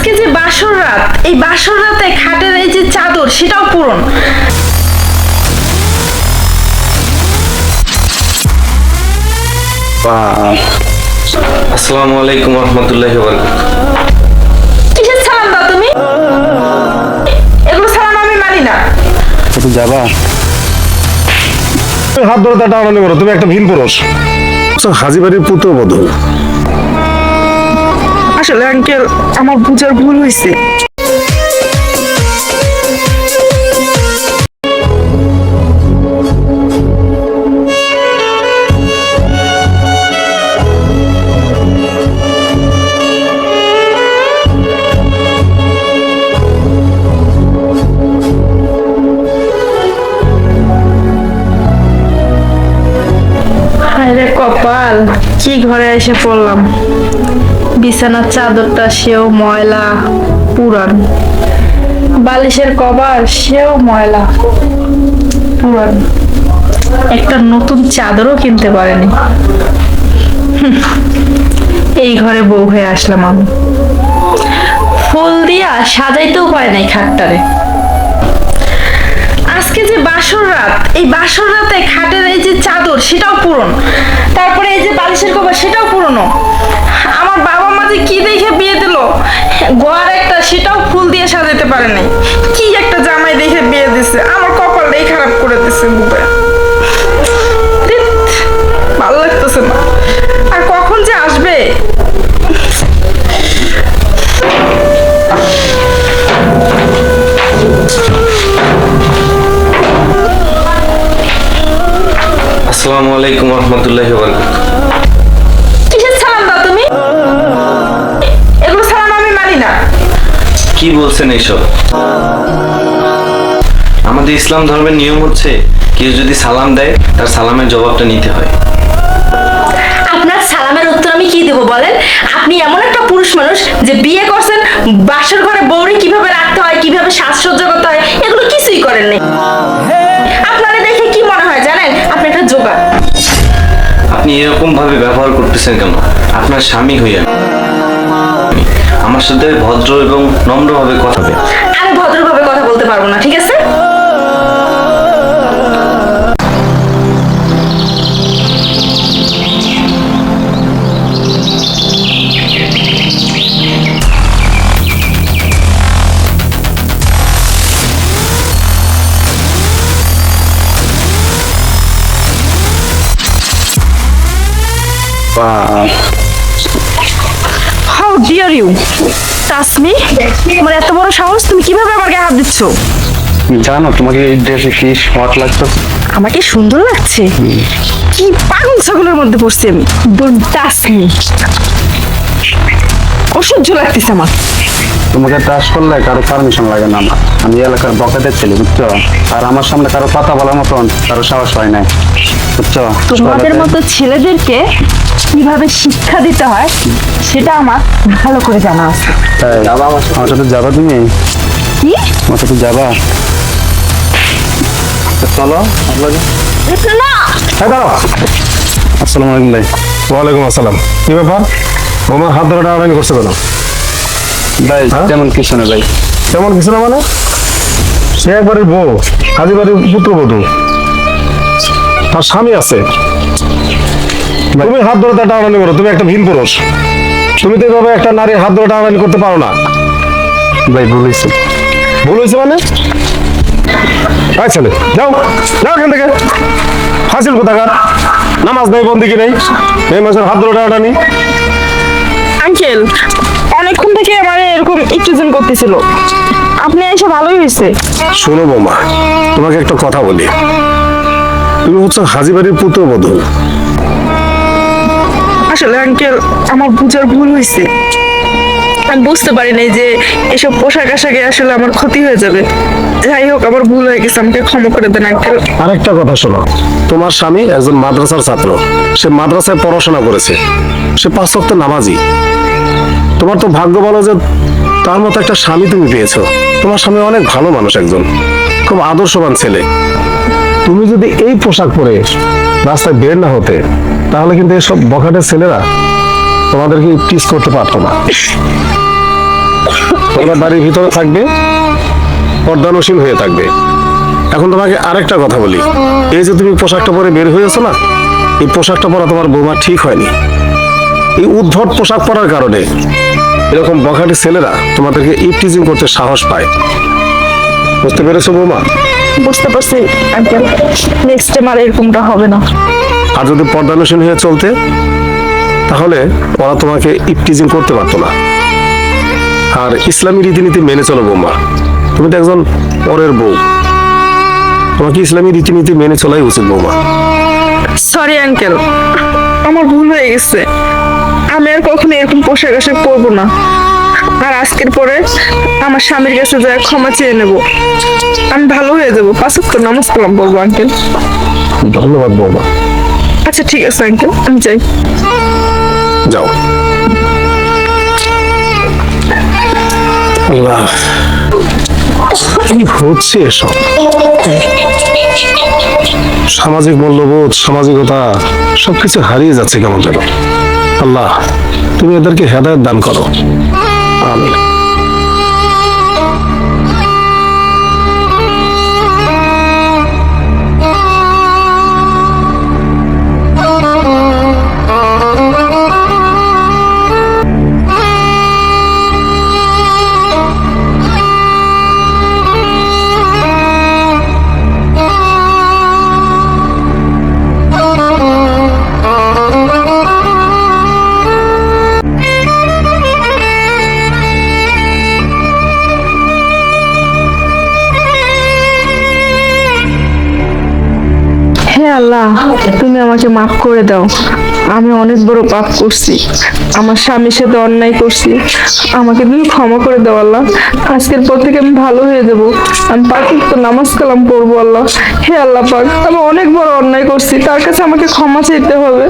আজকে যে বাসর রাত, এই বাসর রাতে খাটের এই যে চাদর সেটাও পূরণ। আসসালামু আলাইকুম রহমতুল্লাহি ওয়া বারাকাতুহু। কিসের সালাম দাও তুমি? এগুলো সালাম আমি মানি না। তুমি যাবা? হাত ধরে তা টানাটানি করো, তুমি একটা ভিন পুরুষ। হাজিবাড়ির পুত্রবধূ। আসলে আঙ্কেল আমার বুঝার ভুল হয়েছে। আরে কপাল, কি ঘরে এসে পড়লাম। বিছানার চাদরটা সেও ময়লা পুরান, বালিশের কভার সেও ময়লা পুরান, একটা নতুন চাদরও কিনতে পারেনি। এই ঘরে বউ হয়ে আসলাম আমি। ফুল দিয়া সাজাইতেও পারে নাই খাটটারে। আজকে যে বাসর রাত, এই বাসর রাতে খাটের এই যে চাদর সেটাও পুরনো, তারপরে এই যে বালিশের কভার সেটাও পুরনো। আমার বাবা মা যে কি দেখে বিয়ে দিল, ঘর একটা সেটাও ফুল দিয়ে সাজাতে পারে নাই। কি একটা জামাই দেখে বিয়ে দিছে, আমার কপালটাই খারাপ করে দিছে বুবে। ভালো লাগতেছে না। আর কখন যে আসবে। আসসালামু আলাইকুম রহমতুল্লাহি ওয়া বারাকাতুহু। কিসের সালাম দাও তুমি? এগুলো সালাম আমি মানি না। কি বলছেন এইসব? আমাদের ইসলাম ধর্মের নিয়ম হচ্ছে কেউ যদি সালাম দেয় তার সালামের জবাবটা নিতে হয়। আপনার সালামের উত্তর আমি কি দেব বলেন? আপনি এমন একটা পুরুষ মানুষ যে বিয়ে করছেন, বাসর ঘরে বউরে কিভাবে রাখতে হয়, কিভাবে সাজসজ্জা করতে হয়, এগুলো কিছুই করেন নাই। আপনারা দেখে কি মনে হয় জানেন? আপনি একটা জোগাড়। আপনি এরকম ভাবে ব্যবহার করতেছেন কেন? আপনার স্বামী হইয়া আমার সাথে ভদ্র এবং নম্রভাবে কথা হবে। আমি ভদ্রভাবে কথা বলতে পারবো না, ঠিক আছে? How dare you touch me? তোমার এত বড় সাহস, তুমি কিভাবে আমার গায়ে হাত দিচ্ছ? জানো তোমাকে এই ড্রেসে কি হট লাগতো? আমাকে সুন্দর লাগছে? কি পাগল ছাগলের মধ্যে পড়ছি আমি। Don't touch me. অসহ্য লাগতেছে আমার। তোমাকে টাচ করলে কারো পারমিশন লাগে না আমার। আমি এলাকার বকাদের ছেলে, বুঝছো? আর আমার সামনে কারো কথা বলার মতন কারো সাহস হয় নাই, বুঝছো? তোমাদের মতো ছেলেদেরকে কিভাবে শিক্ষা দিতে হয় সেটা আমার ভালো করে জানা আছে। তাই আমার সাথে যাবা তুমি? কি? আমার সাথে যাবা? চলো না। আসসালামু আলাইকুম ভাই। ওয়ালাইকুম আসসালাম। কি ব্যাপার, আমার হাত ধরে টানাটানি করছে কেন? ভাই হ্যাঁ? তেমন কিছু না ভাই। তেমন কিছু না মানে? সে একবারের বউ, হাজিবাড়ির পুত্রবধূ, তার স্বামী আছে। তুমি হাত ধরে তার টানাটানি করো, তুমি একটা ভিন পুরুষ। তুমি তো এভাবে একটা নারীর হাত ধরে টানাটানি করতে পারো না। ভাই ভুল হয়েছে। ভুল হয়েছে মানে? আয় ছেলে, যাও যাও এখান থেকে। হাসিল কোথাকার, নামাজ নেই, বন্দিকি নেই, এই মাসের হাত ধরে টানাটানি। আঙ্কেল অনেকক্ষণ থেকে আমার এরকম ইন্টেনশন করতেছিল, আপনি এসে ভালোই হয়েছে। শোনো বৌমা, তোমাকে একটা কথা বলি। তুমি হচ্ছে হাজিবাড়ির পুত্রবধূ। আসলে আঙ্কেল আমার বুঝার ভুল হয়েছে। আমি বুঝতে পারি নাই যে এসব পোশাক আশাকে আসলে আমার ক্ষতি হয়ে যাবে। যাই হোক, আমার ভুল হয়ে গেছে, আমাকে ক্ষমা করে দেন আঙ্কেল। আরেকটা কথা শোনো, তোমার স্বামী একজন মাদ্রাসার ছাত্র, সে মাদ্রাসায় পড়াশোনা করেছে, সে 5 ওয়াক্ত নামাজি। তোমার তো ভাগ্য ভালো যে তার মতো একটা স্বামী তুমি পেয়েছো। তোমার স্বামী অনেক ভালো মানুষ, একজন খুব আদর্শবান ছেলে। তুমি যদি এই পোশাক পরে রাস্তায় বের না হতে, তাহলে কিন্তু এসব বখাটের ছেলেরা তোমাদেরকে কিস করতে পারতো না। তোমরা বাড়ির ভিতরে থাকবে, পর্দানসীন হয়ে থাকবে। এখন তোমাকে আরেকটা কথা বলি, এই যে তুমি পোশাকটা পরে বের হয়েছো না, এই পোশাকটা পরা তোমার বৌমা ঠিক হয়নি। এই উদ্ভট পোশাক পরার কারণে এরকম বখাটে ছেলেরা তোমাদেরকে ইপটিজিং করতে সাহস পায়। বুঝতে পেরেছো বৌমা? বুঝতে পারছি আঙ্কেল, নেক্সট টাইম আর এরকমটা হবে না। আর যদি পর্দানসীন হয়ে চলতে, তাহলে ওরা তোমাকে ইপটিজিং করতে পারতো না। আর ইসলামী রীতিনীতি মেনে চলো বৌমা, তুমি তো একজন পরের বউ, তোমাকে ইসলামী রীতিনীতি মেনে চলাই উচিত বৌমা। সরি আঙ্কেল, আমার ভুল হয়ে গেছে। আমি আর কখনো এরকম পোশাক আশাক পরবো না। আর আজকের পরে আমার স্বামীর কাছে যা ক্ষমা চেয়ে নেব। আমি ভালো হয়ে যাবো, 5 ওয়াক্ত নামাজ কালাম পড়বো আঙ্কেল। ধন্যবাদ বৌমা। আচ্ছা ঠিক আছে আঙ্কেল, আমি যাই। যাও। আল্লাহ, কি হচ্ছে এসব? সামাজিক মূল্যবোধ, সামাজিকতা সবকিছু হারিয়ে যাচ্ছে কেমন যেন। আল্লাহ, তুমি এদেরকে হেদায়েত দান করো। আমিন। হে আল্লাহ, তুমি আমাকে মাফ করে দাও। আমি অনেক বড় পাপ করছি, আমার স্বামীর সাথে অন্যায় করছি। আমাকে তুমি ক্ষমা করে দাও আল্লাহ। আজকের পর থেকে আমি ভালো হয়ে যাব। আমি 5 ওয়াক্ত নামাজ কালাম পড়বো আল্লাহ। হে আল্লাহ পাক, আমি অনেক বড় অন্যায় করছি, তার কাছে আমাকে ক্ষমা চাইতে হবে।